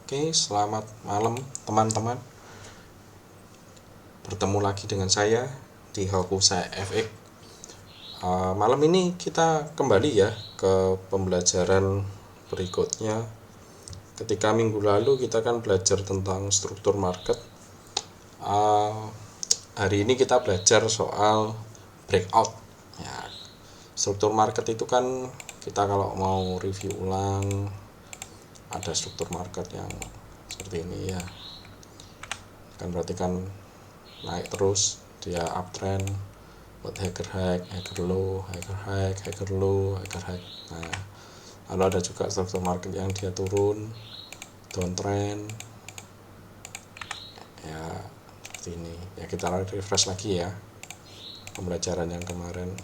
Oke, selamat malam teman-teman. Bertemu lagi dengan saya di Hokusai FX. Malam ini kita kembali ya ke pembelajaran berikutnya. Ketika minggu lalu kita kan belajar tentang struktur market. Hari ini kita belajar soal breakout. Ya, struktur market itu kan kita kalau mau review ulang ada struktur market yang seperti ini ya. Kan berarti kan naik terus, dia uptrend buat higher high, higher low, higher high, higher low, higher high. Nah, lalu ada juga struktur market yang dia turun, downtrend. Ya, seperti ini. Ya kita refresh lagi ya pembelajaran yang kemarin.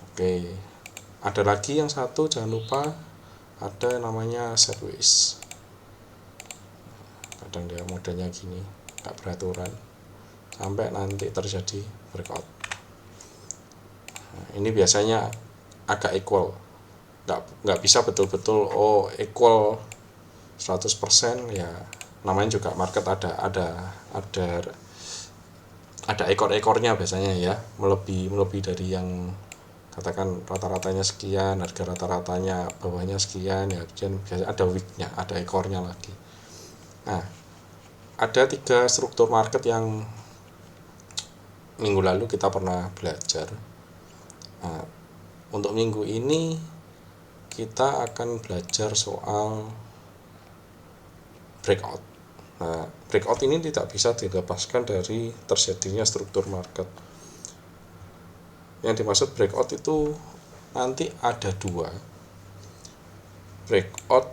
Oke. Ada lagi yang satu, jangan lupa ada namanya sideways. Kadang dia modenya gini, nggak beraturan sampai nanti terjadi breakout. Nah, ini biasanya agak equal, nggak bisa betul-betul equal 100% ya. Namanya juga market ada ekor-ekornya biasanya ya, melebihi dari yang katakan rata-ratanya sekian, harga rata-ratanya bawahnya sekian ya, biasanya ada weeknya, ada ekornya lagi. Nah, ada 3 struktur market yang minggu lalu kita pernah belajar. Nah, untuk minggu ini kita akan belajar soal breakout. Nah, breakout ini tidak bisa dilepaskan dari terjadinya struktur market. Yang dimaksud breakout itu nanti ada 2 breakout.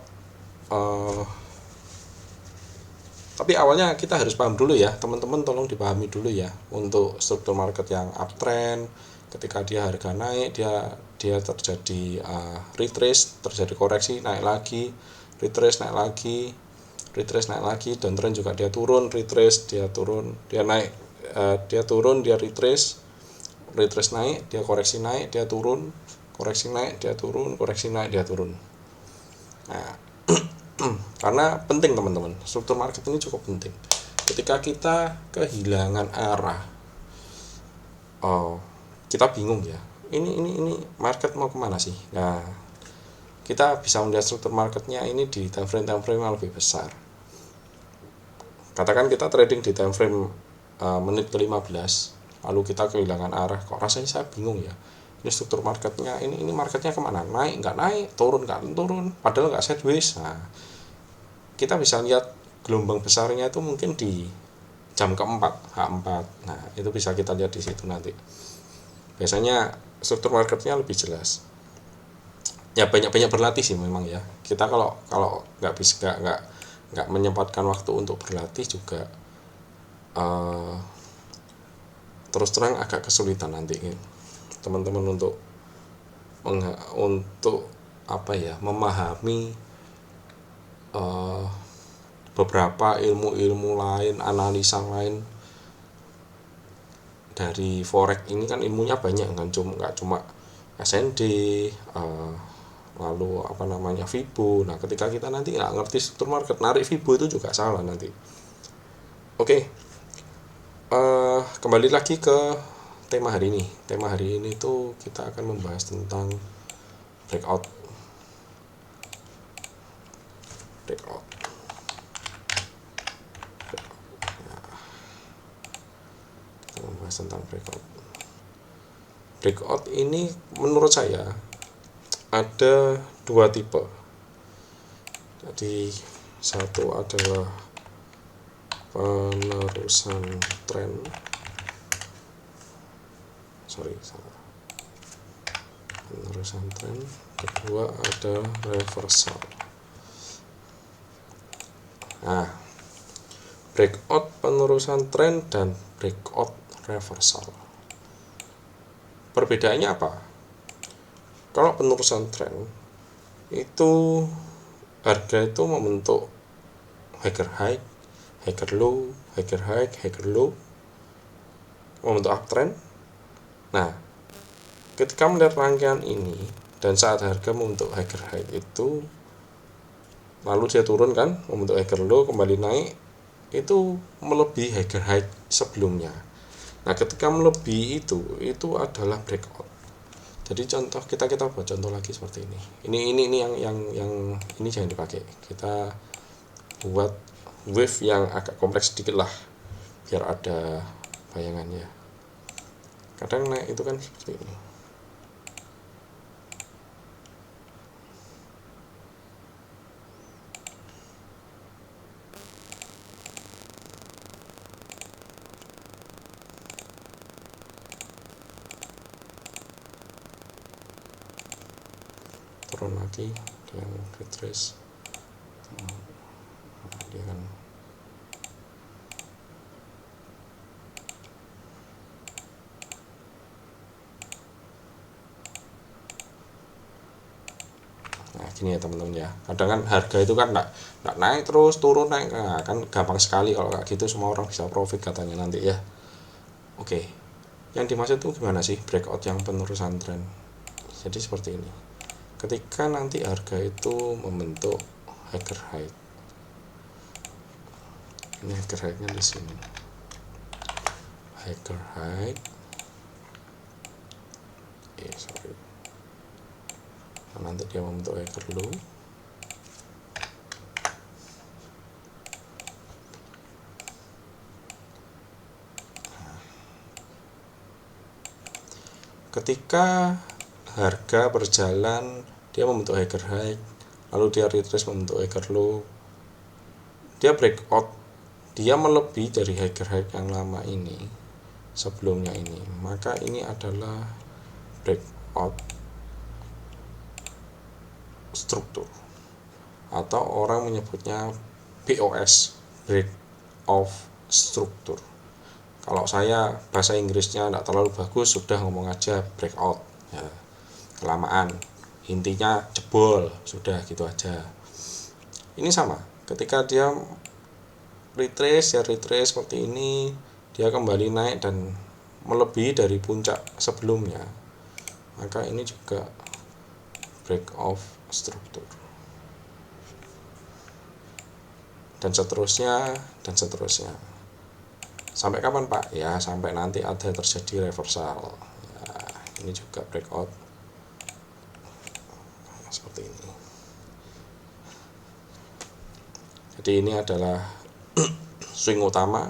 Tapi awalnya kita harus paham dulu ya, teman-teman tolong dipahami dulu ya. Untuk struktur market yang uptrend, ketika dia harga naik, dia terjadi retrace, terjadi koreksi, naik lagi, retrace, naik lagi, retrace, naik lagi, downtrend juga dia turun, retrace, dia turun, dia naik, dia turun, dia retrace, retrace naik, dia koreksi naik, dia turun, koreksi naik, dia turun, koreksi naik, dia turun. Nah, karena penting teman-teman, struktur market ini cukup penting. Ketika kita kehilangan arah, kita bingung ya, ini market mau kemana sih. Nah, kita bisa melihat struktur marketnya ini di time frame yang lebih besar. Katakan kita trading di time frame menit ke 15, lalu kita kehilangan arah, kok rasanya saya bingung ya, ini struktur marketnya ini marketnya kemana, naik nggak naik, turun nggak turun, padahal nggak sideways. Nah, kita bisa lihat gelombang besarnya itu mungkin di jam keempat, H4. Nah, itu bisa kita lihat di situ nanti. Biasanya struktur marketnya lebih jelas. Ya banyak berlatih sih memang ya. Kita kalau nggak menyempatkan waktu untuk berlatih juga terus terang agak kesulitan nanti teman-teman untuk memahami beberapa ilmu-ilmu lain, analisa lain dari forex ini. Kan ilmunya banyak kan, nggak cuma SND, lalu Fibo. Nah, ketika kita nanti nggak ngerti struktur market, narik Fibo itu juga salah nanti. Oke, kembali lagi ke tema hari ini. Tema hari ini tuh kita akan membahas tentang breakout. Membahas tentang breakout ini menurut saya ada 2 tipe. Jadi satu adalah penerusan tren, kedua ada reversal. Nah, breakout penerusan tren dan breakout reversal, perbedaannya apa? Kalau penerusan tren itu harga itu membentuk higher high, higher low, higher high, higher low, membentuk uptrend. Nah, ketika melihat rangkaian ini dan saat harga membentuk higher high itu lalu dia turun kan membentuk higher low, kembali naik, itu melebihi higher high sebelumnya. Nah ketika melebihi itu adalah breakout. Jadi contoh kita buat contoh lagi seperti ini. Ini yang ini jangan dipakai. Kita buat wave yang agak kompleks sedikit lah biar ada bayangannya. Kadang naik itu kan seperti ini. Turun lagi dengan retrace, dia kan nah gini ya teman-teman ya, kadang kan harga itu kan nggak naik terus turun naik, nah, kan gampang sekali kalau kayak gitu, semua orang bisa profit katanya nanti ya. Oke, yang dimaksud itu gimana sih breakout yang penerusan tren? Jadi seperti ini, ketika nanti harga itu membentuk higher high, ini higher high-nya di sini, higher high, sorry, nanti dia membentuk higher low, ketika harga berjalan dia membentuk higher high, lalu dia retrace membentuk higher low, dia breakout, dia melebihi dari higher high yang lama ini sebelumnya ini, maka ini adalah breakout struktur, atau orang menyebutnya BOS, break of struktur. Kalau saya bahasa Inggrisnya tidak terlalu bagus, sudah ngomong aja breakout ya, kelamaan, intinya jebol, sudah gitu aja. Ini sama, ketika dia retrace seperti ini, dia kembali naik dan melebihi dari puncak sebelumnya, maka ini juga break of struktur, dan seterusnya sampai kapan Pak? Ya sampai nanti ada terjadi reversal ya, ini juga breakout seperti ini. Jadi ini adalah swing utama,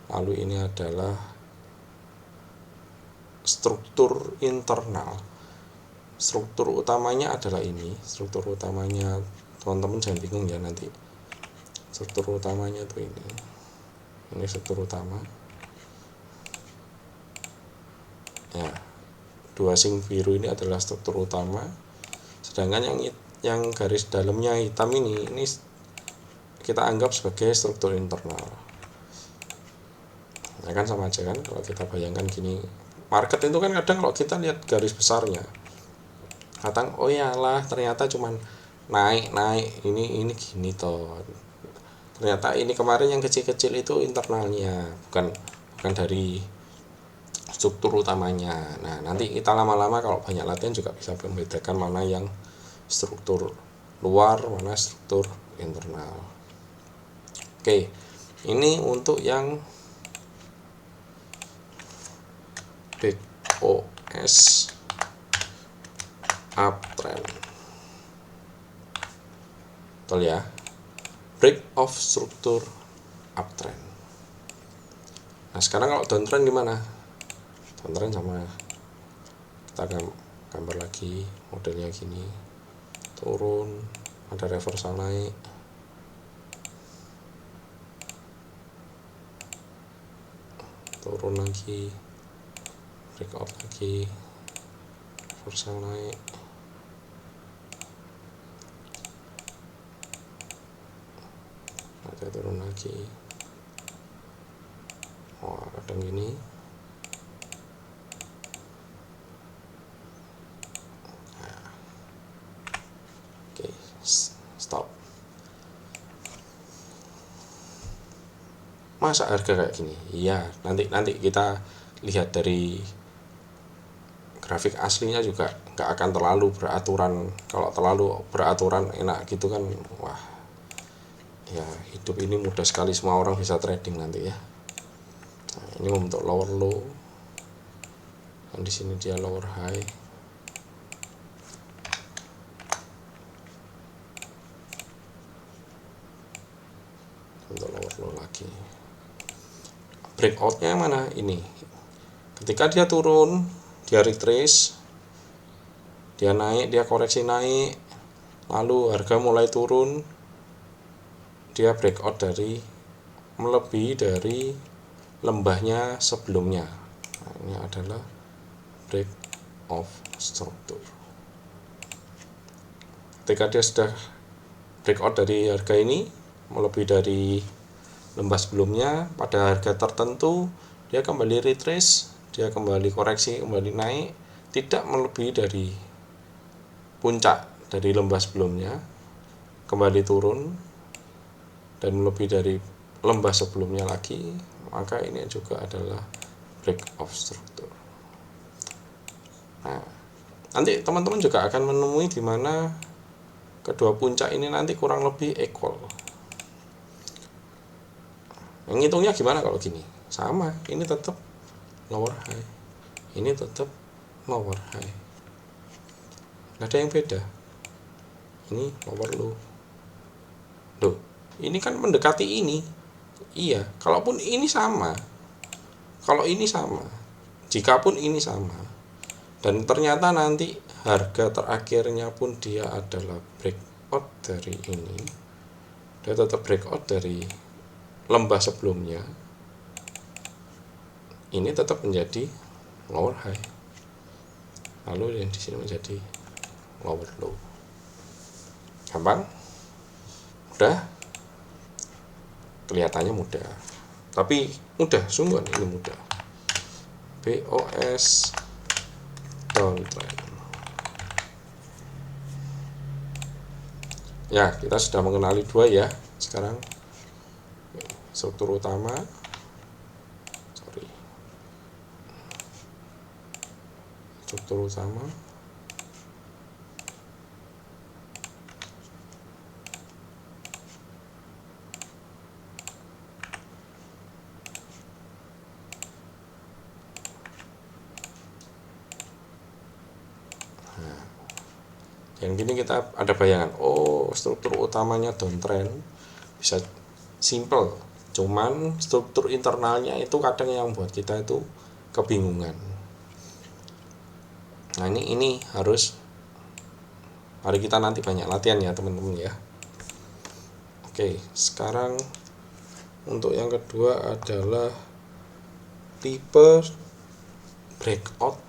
lalu ini adalah struktur internal. Struktur utamanya adalah ini, struktur utamanya teman-teman jangan bingung ya nanti. Struktur utamanya tuh ini struktur utama ya, dua sing biru ini adalah struktur utama, sedangkan yang garis dalamnya hitam ini kita anggap sebagai struktur internal ya kan, sama aja kan. Kalau kita bayangkan gini, market itu kan kadang kalau kita lihat garis besarnya kadang oh iyalah ternyata cuman naik ini gini toh, ternyata ini kemarin yang kecil-kecil itu internalnya, bukan dari struktur utamanya. Nah nanti kita lama-lama kalau banyak latihan juga bisa membedakan mana yang struktur luar, mana struktur internal. Oke, ini untuk yang BOS uptrend, betul ya, break of struktur uptrend. Nah sekarang kalau downtrend gimana? Downtrend sama, kita gambar lagi modelnya gini, turun, ada reversal naik, turun lagi, breakout lagi, reversal naik, ada turun lagi. Wah kadang gini, nah. Oke, stop. Masa harga kayak gini? Iya, nanti kita lihat dari grafik aslinya juga nggak akan terlalu beraturan. Kalau terlalu beraturan enak gitu kan, wah Ya, hidup ini mudah sekali, semua orang bisa trading nanti ya. Nah, ini membentuk lower low, dan di sini dia lower high. Untuk lower low lagi. Breakoutnya mana? Ini. Ketika dia turun, dia retrace, dia naik, dia koreksi naik, lalu harga mulai turun, dia breakout dari melebihi dari lembahnya sebelumnya. Nah, ini adalah break of struktur. Ketika dia sudah breakout dari harga ini melebihi dari lembah sebelumnya pada harga tertentu, dia kembali retrace, dia kembali koreksi, kembali naik, tidak melebihi dari puncak dari lembah sebelumnya, kembali turun dan melebihi dari lembah sebelumnya lagi, maka ini juga adalah break of struktur. Nah, nanti teman-teman juga akan menemui di mana kedua puncak ini nanti kurang lebih equal. Ngitungnya gimana kalau gini? Sama, ini tetap lower high, ini tetap lower high, nggak ada yang beda. Ini lower low. Loh, ini kan mendekati ini. Iya, kalaupun ini sama, kalau ini sama, jikapun ini sama, dan ternyata nanti harga terakhirnya pun dia adalah breakout dari ini, dia tetap breakout dari lembah sebelumnya, ini tetap menjadi lower high, lalu yang di sini menjadi lower low. Gampang? Mudah? Kelihatannya mudah, tapi mudah, sungguh ini mudah. BOS downtrend. Ya, kita sudah mengenali dua ya. Sekarang struktur utama, struktur utama, yang gini kita ada bayangan, oh struktur utamanya downtrend, bisa simple, cuman struktur internalnya itu kadang yang buat kita itu kebingungan. Nah ini harus, mari kita nanti banyak latihan ya teman-teman ya. Oke, sekarang untuk yang kedua adalah tipe breakout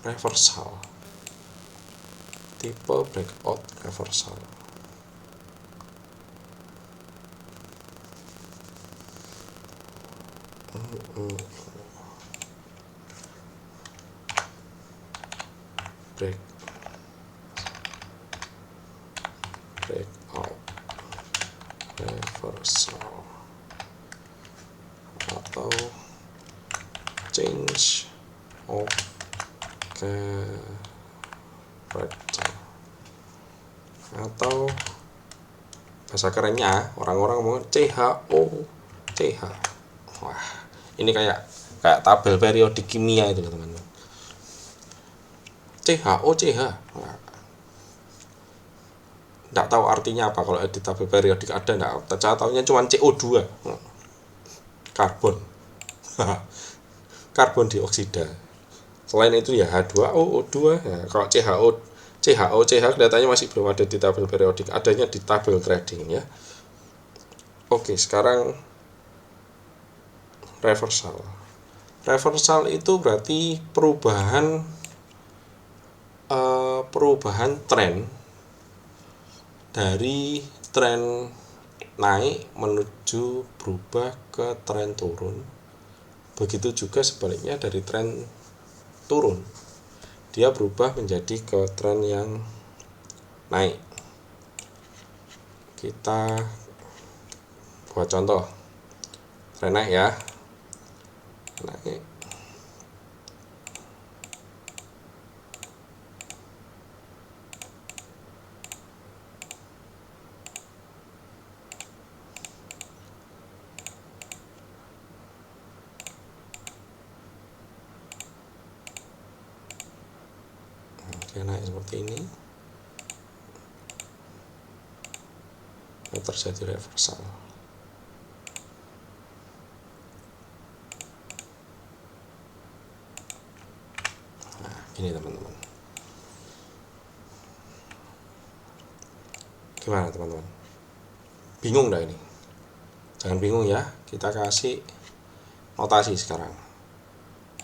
reversal. Tipe breakout reversal. Breakout reversal atau change of character, atau bahasa kerennya orang-orang ngomong CHO. Wah, ini kayak tabel periodik kimia itu teman-teman. CH. Nah, nggak tahu artinya apa kalau di tabel periodik, ada nggak? Saya tahunya cuma CO2, karbon, karbon dioksida. Selain itu ya H2O2. Ya, kalau CH kelihatannya masih belum ada di tabel periodik, adanya di tabel trading ya. Oke, sekarang reversal. Reversal itu berarti perubahan tren dari tren naik menuju berubah ke tren turun. Begitu juga sebaliknya dari tren turun, dia berubah menjadi ke tren yang naik. Kita buat contoh tren naik ya, naik. dia naik seperti ini, terjadi reversal. Nah, ini teman-teman. Gimana teman-teman? Bingung nggak ini? Jangan bingung ya, kita kasih notasi sekarang.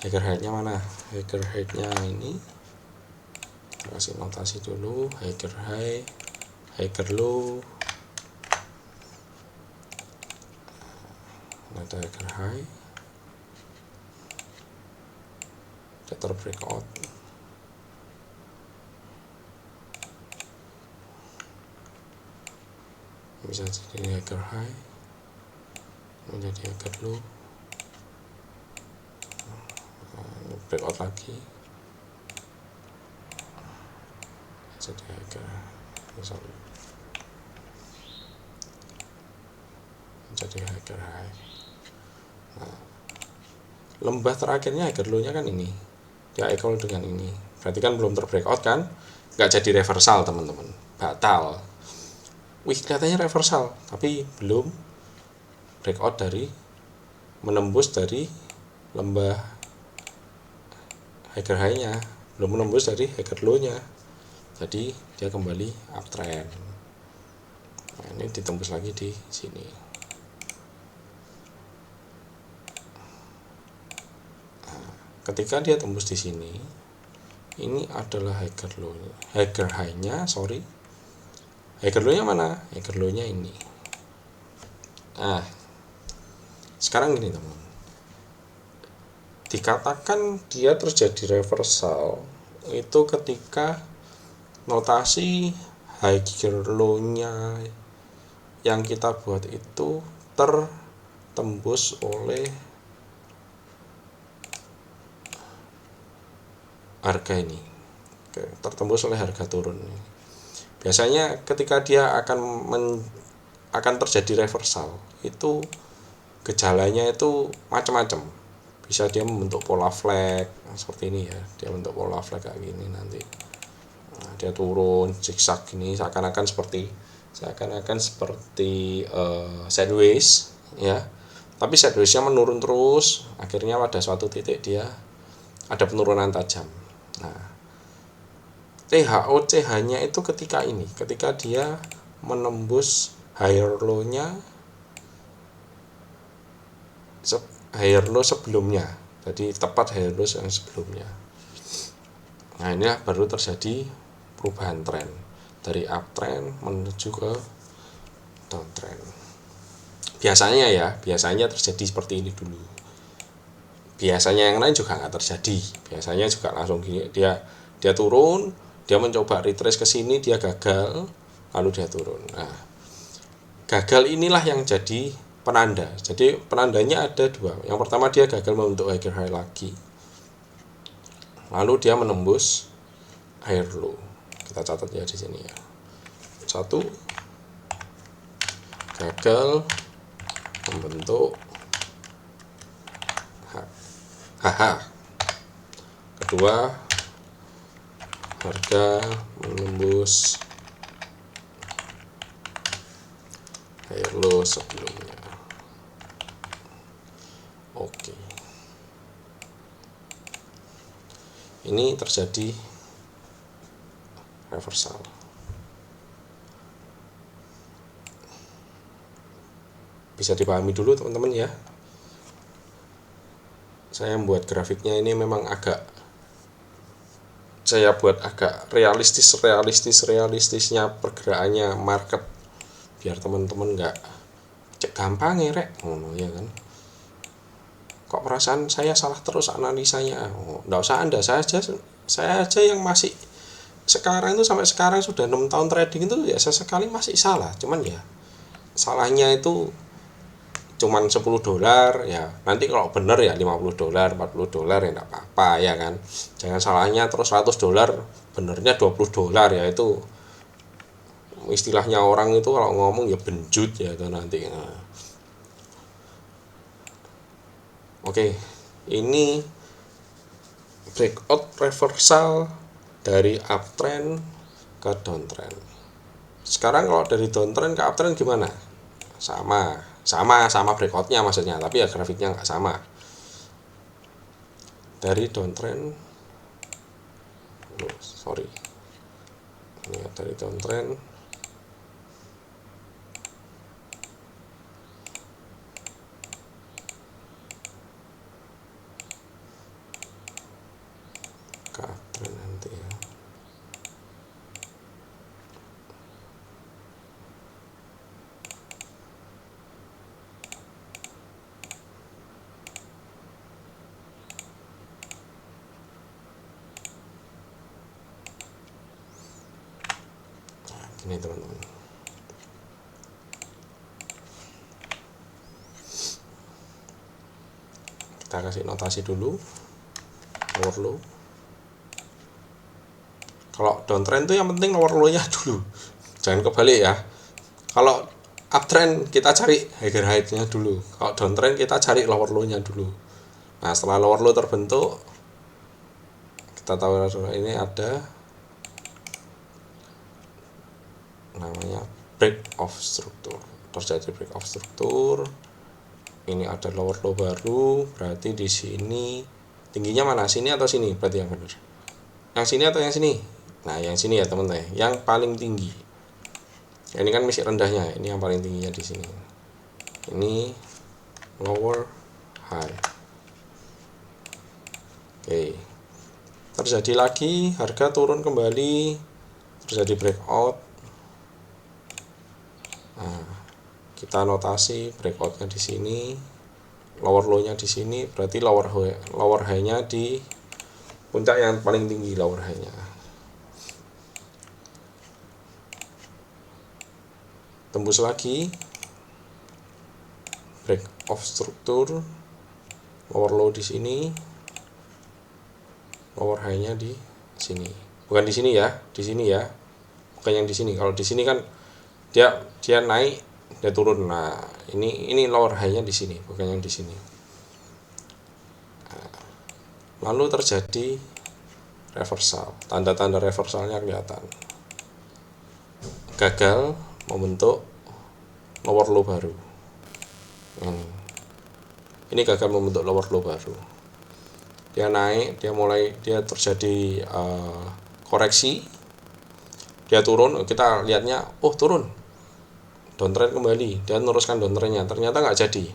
Higher height-nya mana? Higher height-nya ini. Kita kasih notasi dulu, higher high, higher low. Ada higher high. Tether breakout. Bisa jadi higher high, menjadi higher low, breakout lagi, jadi higher, misalnya menjadi higher high. Nah, lembah terakhirnya higher low nya kan ini, dia equal dengan ini, berarti kan belum terbreakout kan, nggak jadi reversal teman-teman, batal. Wih, kelihatannya reversal, tapi belum breakout dari, menembus dari lembah higher high-nya, belum menembus dari higher low-nya, jadi dia kembali uptrend. Nah, ini ditembus lagi di sini. Nah, ketika dia tembus di sini, ini adalah higher low-nya, higher high-nya, higher low-nya mana? Higher low-nya ini. Nah, sekarang gini teman, dikatakan dia terjadi reversal itu ketika notasi higher low-nya yang kita buat itu tertembus oleh harga ini, tertembus oleh harga turun. Biasanya ketika dia akan terjadi reversal itu gejalanya itu macam-macam. Bisa dia membentuk pola flag seperti ini ya, dia bentuk pola flag kayak gini nanti. Nah, dia turun zigzag gini seakan-akan seperti sideways ya. Tapi sideways-nya menurun terus, akhirnya pada suatu titik dia ada penurunan tajam. Nah, THOCH-nya itu ketika dia menembus higher low-nya, higher low sebelumnya, jadi tepat higher low yang sebelumnya. Nah, inilah baru terjadi perubahan tren dari uptrend menuju ke downtrend. Biasanya terjadi seperti ini dulu. Biasanya yang lain juga nggak terjadi. Biasanya juga langsung gini, dia turun, dia mencoba retrace ke sini, dia gagal, lalu dia turun. Nah, gagal inilah yang jadi penanda. Jadi penandanya ada dua. Yang pertama dia gagal membentuk higher high lagi, lalu dia menembus higher low. Kita catat ya di sini ya. 1, gagal membentuk HH. Kedua, harga menembus higher low sebelumnya. Oke. Ini terjadi reversal. Bisa dipahami dulu teman-teman ya. Saya membuat grafiknya ini memang saya buat agak realistisnya pergerakannya market, biar teman-teman nggak cek gampang ya rek, ya kan. Kok perasaan saya salah terus analisanya? Nggak usah Anda, saya aja yang masih sekarang itu sampai sekarang sudah 6 tahun trading itu ya sesekali masih salah, cuman ya salahnya itu cuman $10 ya, nanti kalau bener ya $50, $40 ya enggak apa-apa ya kan. Jangan salahnya terus $100, benernya $20 ya, itu istilahnya orang itu kalau ngomong ya benjut ya itu nanti. Nah. Oke, ini breakout reversal dari uptrend ke downtrend. Sekarang kalau dari downtrend ke uptrend gimana? Sama breakoutnya maksudnya, tapi ya grafiknya nggak sama. Dari downtrend, ini dari downtrend ke uptrend nanti ya. Ini teman-teman, kita kasih notasi dulu lower low. Kalau downtrend tuh yang penting lower low nya dulu, jangan kebalik ya. Kalau uptrend kita cari higher high nya dulu, kalau downtrend kita cari lower low nya dulu. Nah setelah lower low terbentuk, kita tahu ini ada namanya break of struktur, terjadi break of struktur. Ini ada lower low baru, berarti di sini tingginya mana, sini atau sini? Berarti yang benar yang sini atau yang sini? Nah yang sini ya teman-teman, yang paling tinggi. Ini kan masih rendahnya, ini yang paling tingginya di sini. Ini lower high. Oke, terjadi lagi, harga turun kembali, terjadi breakout. Nah, kita notasi breakoutnya di sini, lower low-nya di sini, berarti lower high-nya di puncak yang paling tinggi, lower high-nya. Tembus lagi, break of struktur, lower low di sini, lower high-nya di sini. Bukan di sini ya, di sini ya. Bukan yang di sini. Kalau di sini kan dia naik, dia turun. Nah, ini lower high-nya di sini, bukan yang di sini. Lalu terjadi reversal. Tanda-tanda reversalnya kelihatan. Gagal membentuk lower low baru. Ini gagal membentuk lower low baru. Dia naik, dia terjadi koreksi. Dia turun, kita lihatnya, oh turun, downtrend kembali, dia meneruskan downtrendnya, ternyata nggak jadi.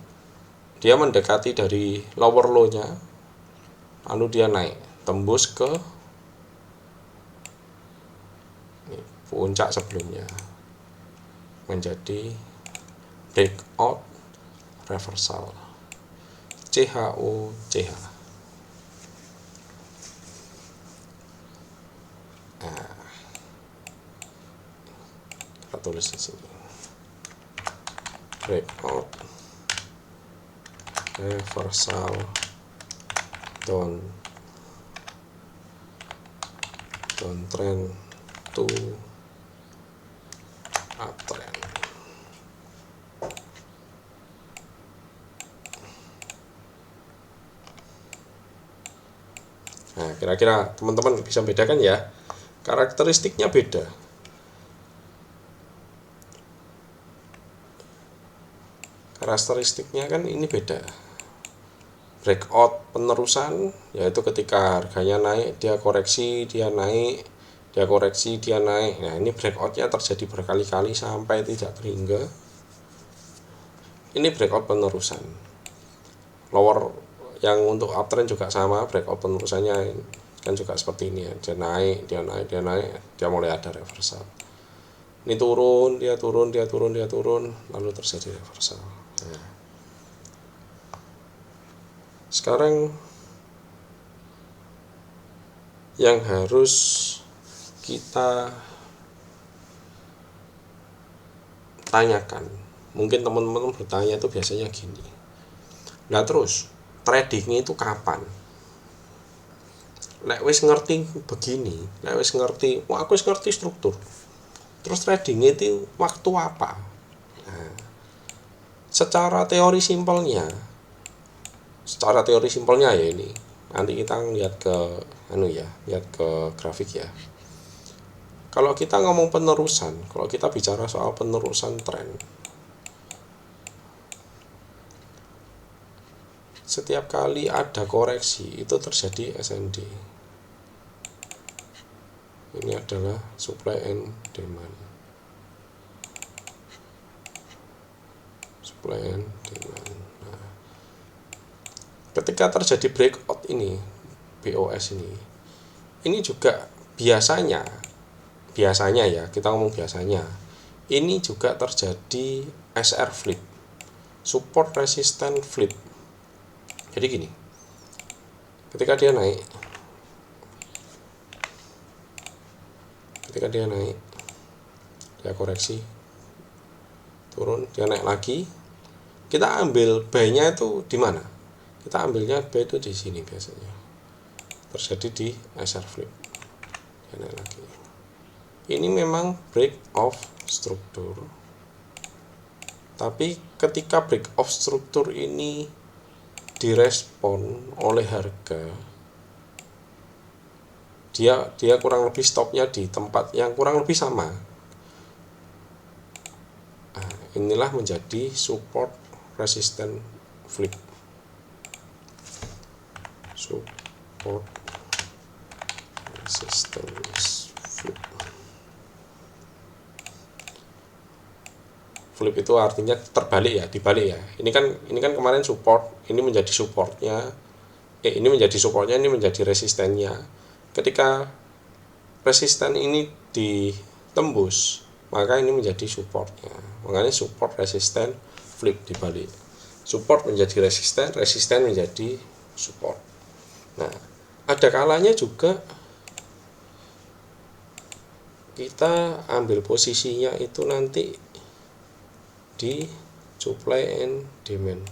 Dia mendekati dari lower low-nya, lalu dia naik, tembus ke puncak sebelumnya, menjadi breakout reversal, CHOCH. Nah, kita tulis di sini, breakout reversal downtrend to uptrend. Nah, kira-kira teman-teman bisa bedakan ya, karakteristiknya beda. Karakteristiknya kan ini beda. Breakout penerusan, yaitu ketika harganya naik, dia koreksi, dia naik, dia koreksi, dia naik. Nah, ini breakoutnya terjadi berkali-kali sampai tidak terhingga. Ini breakout penerusan. Lower yang untuk uptrend juga sama, breakout penerusannya kan juga seperti ini ya. Dia naik, dia naik, dia naik, dia mulai ada reversal. Ini turun, dia turun, dia turun, dia turun, lalu terjadi reversal. Nah, sekarang yang harus kita tanyakan, mungkin teman-teman bertanya itu biasanya gini, nah terus tradingnya itu kapan? Lek wis ngerti begini, lek wis ngerti, wah aku wis ngerti struktur, terus tradingnya itu waktu apa? Nah, secara teori simpelnya ya ini, nanti kita lihat ke lihat ke grafik ya. Kalau kita ngomong penerusan, kalau kita bicara soal penerusan tren, setiap kali ada koreksi itu terjadi SND. Ini adalah supply and demand. Supply and demand. Nah, ketika terjadi breakout ini, BOS ini juga biasanya ya, kita ngomong biasanya, ini juga terjadi SR flip, support resistance flip. Jadi gini, ketika dia naik, dia koreksi, turun, dia naik lagi, kita ambil buy-nya itu di mana? Kita ambilnya buy itu di sini biasanya, terjadi di SR flip, dia naik lagi. Ini memang break of struktur, tapi ketika break of struktur ini direspon oleh harga, dia kurang lebih stopnya di tempat yang kurang lebih sama. Nah, inilah menjadi support resistance flip. Support resistance flip. Flip itu artinya terbalik ya, dibalik ya. Ini kan kemarin support, ini menjadi supportnya. Ini menjadi supportnya, ini menjadi resistennya. Ketika resisten ini ditembus, maka ini menjadi supportnya. Makanya support resisten flip dibalik. Support menjadi resisten, resisten menjadi support. Nah, ada kalanya juga kita ambil posisinya itu nanti di supply and demand.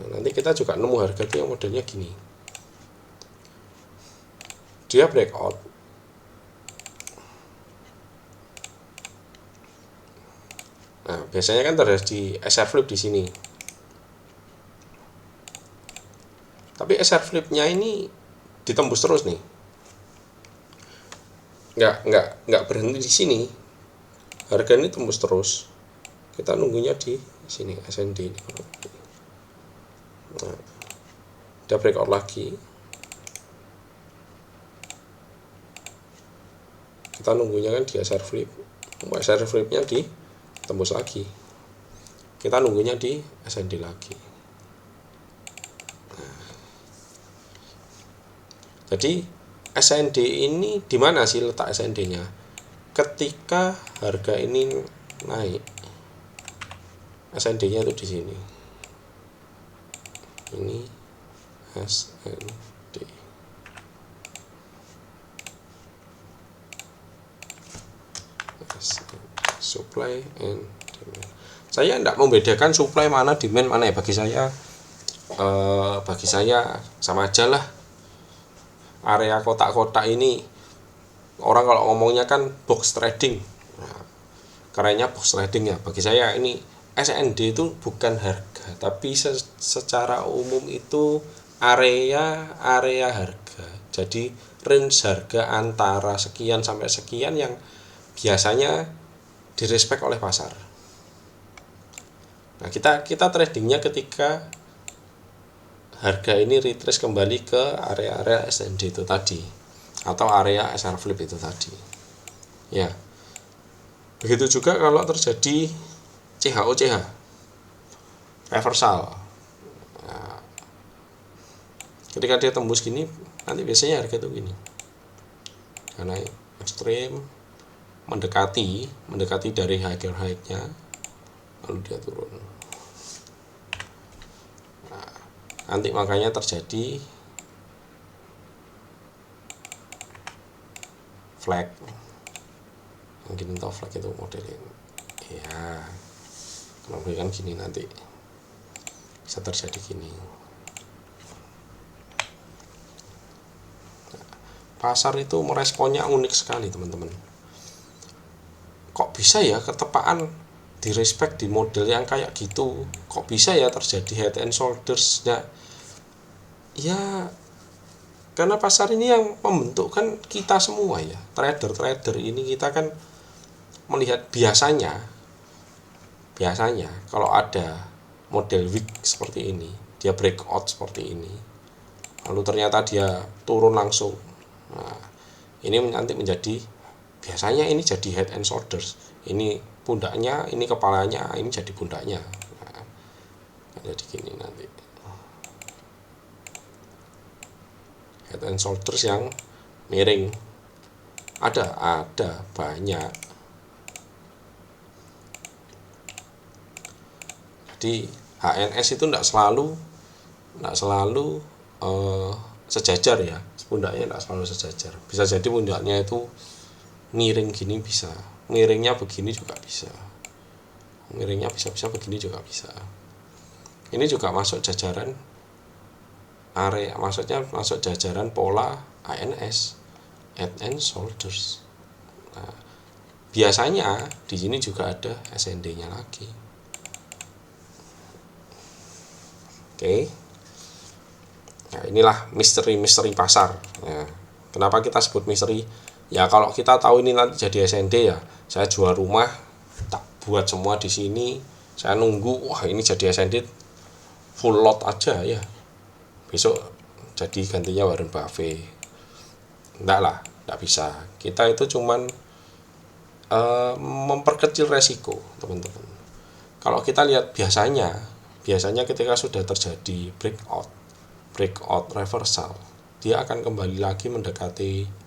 Nah, nanti kita juga nemu harga itu yang modelnya gini. Dia breakout. Nah, biasanya kan terjadi SR flip di sini. Tapi SR flip-nya ini ditembus terus nih. Nggak berhenti di sini. Harga ini tembus terus, kita nunggunya di sini SND ini. Nah, dia breakout lagi, kita nunggunya kan di SR flip, SR flipnya di tembus lagi, kita nunggunya di SND lagi. Nah, jadi SND ini di mana sih letak SND-nya? Ketika harga ini naik, SND-nya itu di sini. Ini SND. Supply and demand. Saya tidak membedakan supply mana, demand mana ya. Bagi saya sama aja lah. Area kotak-kotak ini, orang kalau ngomongnya kan box trading. Nah, kerennya box trading ya. Bagi saya ini SND itu bukan harga, tapi secara umum itu area harga. Jadi range harga antara sekian sampai sekian yang biasanya direspek oleh pasar. Nah, kita tradingnya ketika harga ini retrace kembali ke area-area SND itu tadi, atau area SR flip itu tadi. Ya. Begitu juga kalau terjadi CH reversal. Nah, ketika dia tembus gini, nanti biasanya harga itu gini. Dia naik ekstrim, mendekati dari higher high-nya, lalu dia turun. Nah, nanti makanya terjadi flag. Mungkin tahu flag itu modelnya ya, kalau kan gini, nanti bisa terjadi gini. Nah, pasar itu meresponnya unik sekali teman-teman. Kok bisa ya ketepaan di respect di model yang kayak gitu? Kok bisa ya terjadi head and shoulders? Nah, Ya, karena pasar ini yang membentuk kan kita semua ya, trader-trader ini. Kita kan melihat biasanya kalau ada model wick seperti ini, dia breakout seperti ini, lalu ternyata dia turun langsung. Nah, ini nanti menjadi, biasanya ini jadi head and shoulders, ini pundaknya, ini kepalanya, ini jadi pundaknya. Nah, jadi gini nanti head and shoulders yang miring, ada banyak. Jadi HNS itu tidak selalu sejajar ya, pundaknya tidak selalu sejajar. Bisa jadi pundaknya itu miring gini, bisa miringnya begini juga bisa, miringnya bisa begini juga bisa. Ini juga masuk jajaran area, maksudnya masuk jajaran pola HNS, head and shoulders. Nah, biasanya di sini juga ada SND-nya lagi. Oke. Nah, inilah misteri pasar. Nah, kenapa kita sebut misteri? Ya kalau kita tahu ini nanti jadi SND, ya saya jual rumah, tak buat semua di sini, saya nunggu, wah ini jadi SND full lot aja ya, besok jadi gantinya Warren Buffett. Enggak lah, enggak bisa. Kita itu cuman memperkecil resiko, teman-teman. Kalau kita lihat biasanya ketika sudah terjadi breakout reversal, dia akan kembali lagi mendekati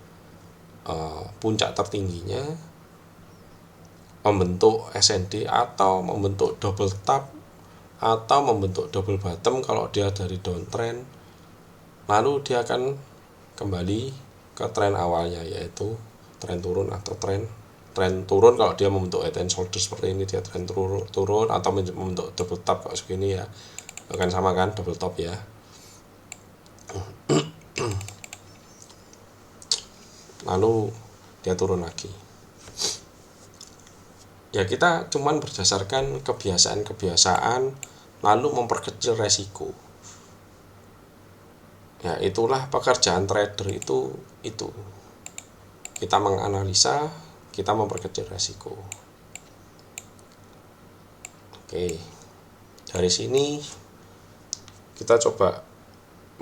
puncak tertingginya, membentuk SND atau membentuk double top atau membentuk double bottom kalau dia dari downtrend, lalu dia akan kembali ke tren awalnya, yaitu tren turun atau tren turun. Kalau dia membentuk head and shoulder seperti ini, dia tren turun atau membentuk double top kayak segini ya, akan sama kan, double top ya. Lalu dia turun lagi. Ya kita cuman berdasarkan kebiasaan lalu memperkecil resiko. Ya itulah pekerjaan trader itu. Kita menganalisa, kita memperkecil resiko. Oke. Dari sini kita coba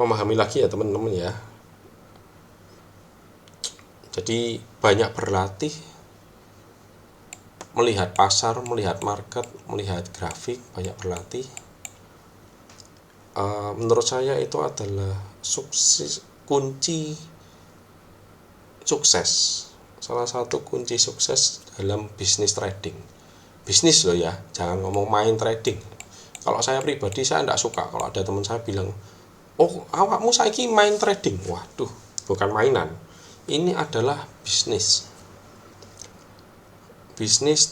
memahami lagi ya teman-teman ya. Jadi banyak berlatih, melihat pasar, melihat market, melihat grafik, banyak berlatih. Menurut saya itu adalah kunci sukses. Salah satu kunci sukses dalam bisnis trading. Bisnis loh ya, jangan ngomong main trading. Kalau saya pribadi, saya tidak suka kalau ada teman saya bilang, oh awakmu saiki main trading. Waduh, bukan mainan. Ini adalah bisnis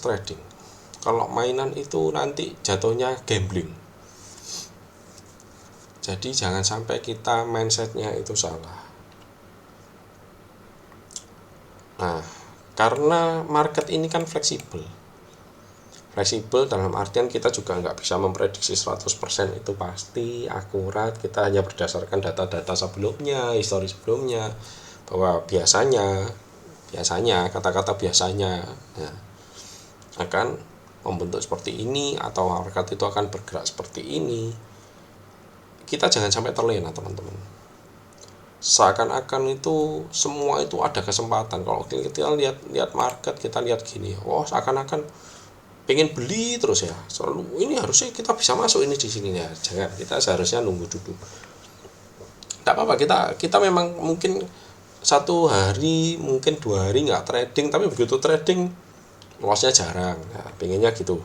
trading. Kalau mainan itu nanti jatuhnya gambling. Jadi jangan sampai kita mindsetnya itu salah. Nah, karena market ini kan fleksibel dalam artian kita juga nggak bisa memprediksi 100% itu pasti akurat. Kita hanya berdasarkan data-data sebelumnya, histori sebelumnya, bahwa biasanya kata-kata biasanya ya, akan membentuk seperti ini atau market itu akan bergerak seperti ini. Kita jangan sampai terlena, teman-teman. Seakan-akan itu semua itu ada kesempatan. Kalau kita lihat market, kita lihat gini, oh seakan-akan pengen beli terus ya, selalu ini harusnya kita bisa masuk ini di sini ya. Jangan, kita seharusnya nunggu dulu. Tidak apa-apa, kita memang mungkin 1 hari, mungkin 2 hari nggak trading, tapi begitu trading lossnya jarang. Nah, pengennya gitu,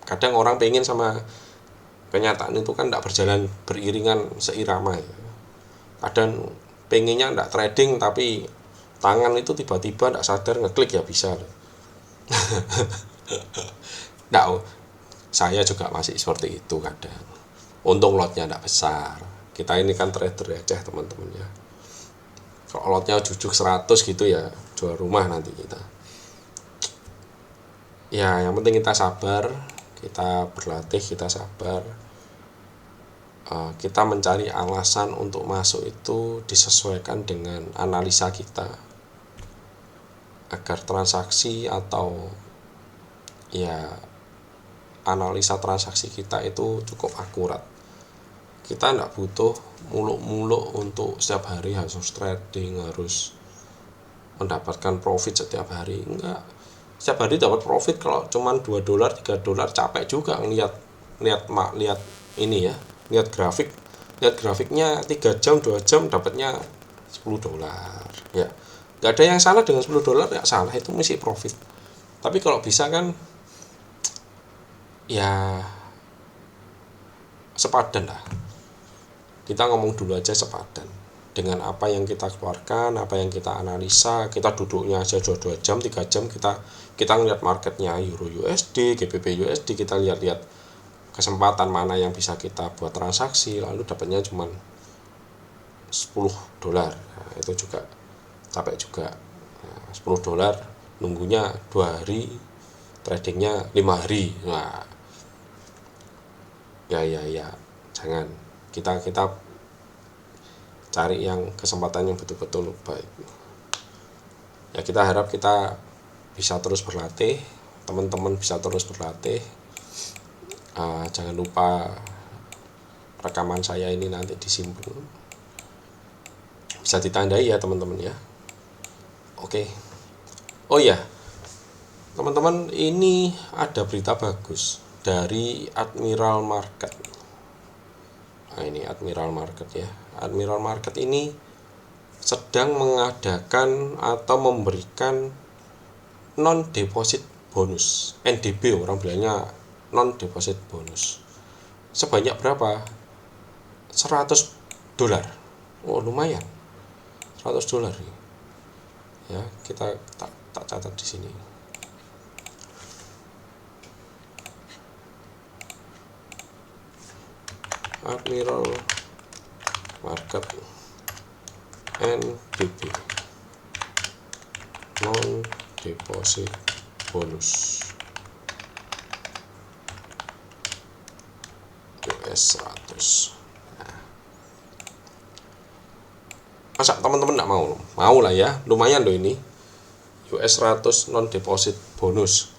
kadang orang pengen sama kenyataan itu kan tidak berjalan beriringan seirama ya. Kadang pengennya tidak trading tapi tangan itu tiba-tiba tidak sadar ngeklik ya bisa loh. Nah, saya juga masih seperti itu kadang. Untung lotnya tidak besar. Kita ini kan trader receh, teman-teman ya. Kalau lotnya jujuk 100 gitu ya, jual rumah nanti kita. Ya, yang penting kita sabar, kita berlatih, kita sabar. kita mencari alasan untuk masuk itu disesuaikan dengan analisa kita agar transaksi atau ya analisa transaksi kita itu cukup akurat. Kita tidak butuh muluk-muluk untuk setiap hari harus trading, harus mendapatkan profit setiap hari. Enggak, setiap hari dapat profit kalau cuman $2 $3 capek juga lihat ini ya, lihat grafiknya 3 jam 2 jam dapatnya $10 ya. Nggak ada yang salah dengan $10, nggak salah, itu mesti profit. Tapi kalau bisa kan ya sepadan lah, kita ngomong dulu aja sepadan dengan apa yang kita keluarkan, apa yang kita analisa. Kita duduknya aja 2 jam 3 jam, kita ngeliat marketnya Euro USD, GBP USD, kita lihat-lihat kesempatan mana yang bisa kita buat transaksi, lalu dapatnya cuma $10. Nah, itu juga capek juga. Nah, $10 nunggunya 2 hari, tradingnya 5 hari. Nah, ya jangan, kita cari yang kesempatan yang betul-betul baik. Ya kita harap kita bisa terus berlatih, teman-teman bisa terus berlatih. Jangan lupa rekaman saya ini nanti disimpan, bisa ditandai ya teman-teman ya. Oke. Oh ya teman-teman, ini ada berita bagus dari Admiral Market. Nah ini Admiral Market ya. Admiral Market ini sedang mengadakan atau memberikan non deposit bonus, NDB orang bilangnya, non deposit bonus. Sebanyak berapa? $100. Oh lumayan, $100 ya. Kita tak catat di sini. Admiral Market NDB, non deposit bonus US 100. Masa teman-teman nggak mau lah ya, lumayan loh ini US 100 non deposit bonus.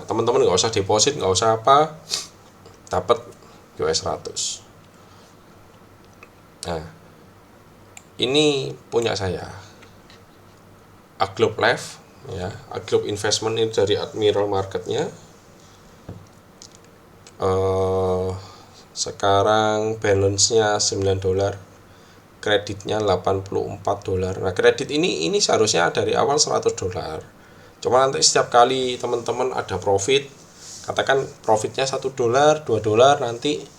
Teman-teman nggak usah deposit, nggak usah apa, dapat US 100. Nah ini punya saya, Aglobe Life ya. Aglobe Investment ini dari Admiral Marketnya. Sekarang balance-nya $9, kreditnya $84. Nah kredit ini seharusnya dari awal $100. Cuma nanti setiap kali teman-teman ada profit, katakan profitnya $1 $2, nanti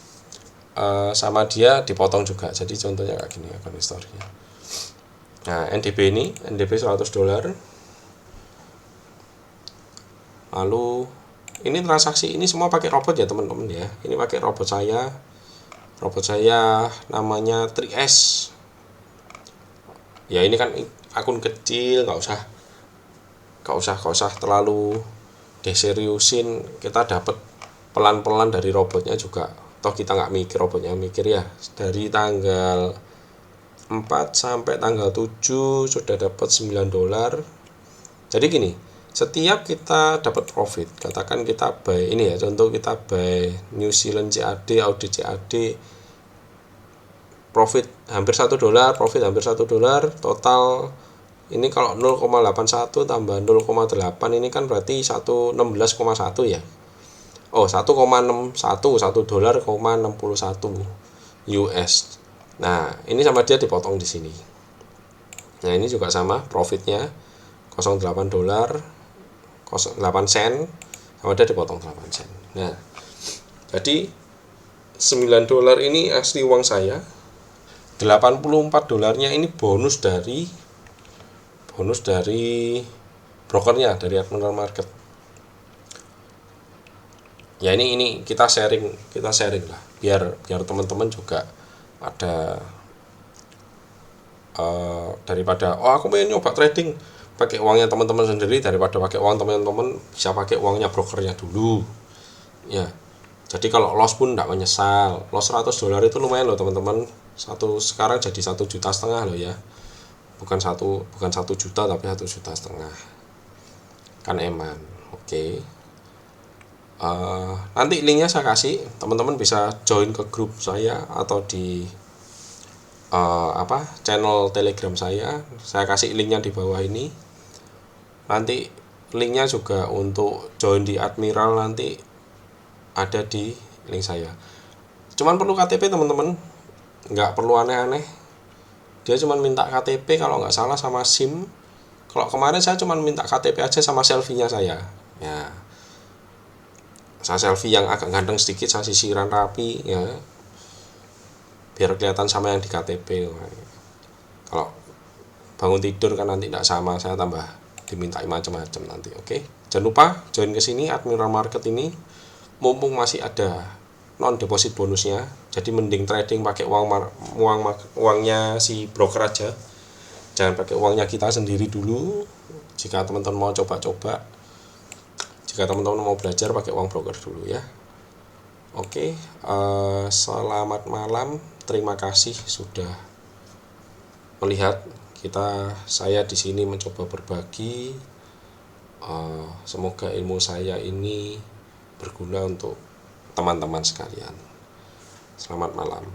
sama dia dipotong juga. Jadi contohnya kayak gini akun historinya. Nah NDB $100. Lalu ini transaksi ini semua pakai robot ya teman-teman ya. Ini pakai robot saya namanya 3S ya. Ini kan akun kecil, nggak usah terlalu diseriusin. Kita dapat pelan-pelan dari robotnya juga, toh kita nggak mikir, robotnya mikir ya. Dari tanggal 4 sampai tanggal 7 sudah dapat $9. Jadi gini, setiap kita dapat profit, katakan kita buy ini ya, contoh kita buy New Zealand CAD, Audi CAD, profit hampir $1, profit hampir $1, total ini kalau 0,81 tambah 0,8 ini kan berarti 16,1 ya. Oh, 1,61, $1,61 US. Nah, ini sama dia dipotong di sini. Nah, ini juga sama profitnya $0,8 sen, sama dia dipotong 8 sen. Nah, jadi $9 ini asli uang saya. $84-nya ini bonus dari brokernya, dari Admiral Market. Ya ini kita sharing lah, biar teman-teman juga ada daripada aku pengen nyoba trading pakai uangnya teman-teman sendiri, daripada pakai uang teman-teman bisa pakai uangnya brokernya dulu ya. Jadi kalau loss pun tidak menyesal. Loss $100 itu lumayan loh teman-teman. Sekarang jadi 1,5 juta loh ya. Bukan 1 juta tapi 1,5 juta. Kan eman. Oke. Nanti linknya saya kasih, teman-teman bisa join ke grup saya atau di channel Telegram saya kasih linknya di bawah ini. Nanti linknya juga untuk join di Admiral nanti ada di link saya. Cuman perlu KTP teman-teman, nggak perlu aneh-aneh. Dia cuman minta KTP kalau nggak salah sama SIM. Kalau kemarin saya cuman minta KTP aja sama selfie-nya saya. Ya, saya selfie yang agak ganteng sedikit, saya sisiran rapi ya, biar kelihatan sama yang di KTP. Kalau bangun tidur kan nanti tidak sama, saya tambah dimintai macam-macam nanti. Oke, jangan lupa join ke sini Admiral Market ini, mumpung masih ada non deposit bonusnya. Jadi mending trading pakai uangnya si broker aja, jangan pakai uangnya kita sendiri dulu. Jika teman-teman mau coba-coba, jika teman-teman mau belajar, pakai uang broker dulu ya. Oke, selamat malam, terima kasih sudah melihat. Saya di sini mencoba berbagi. Semoga ilmu saya ini berguna untuk teman-teman sekalian. Selamat malam.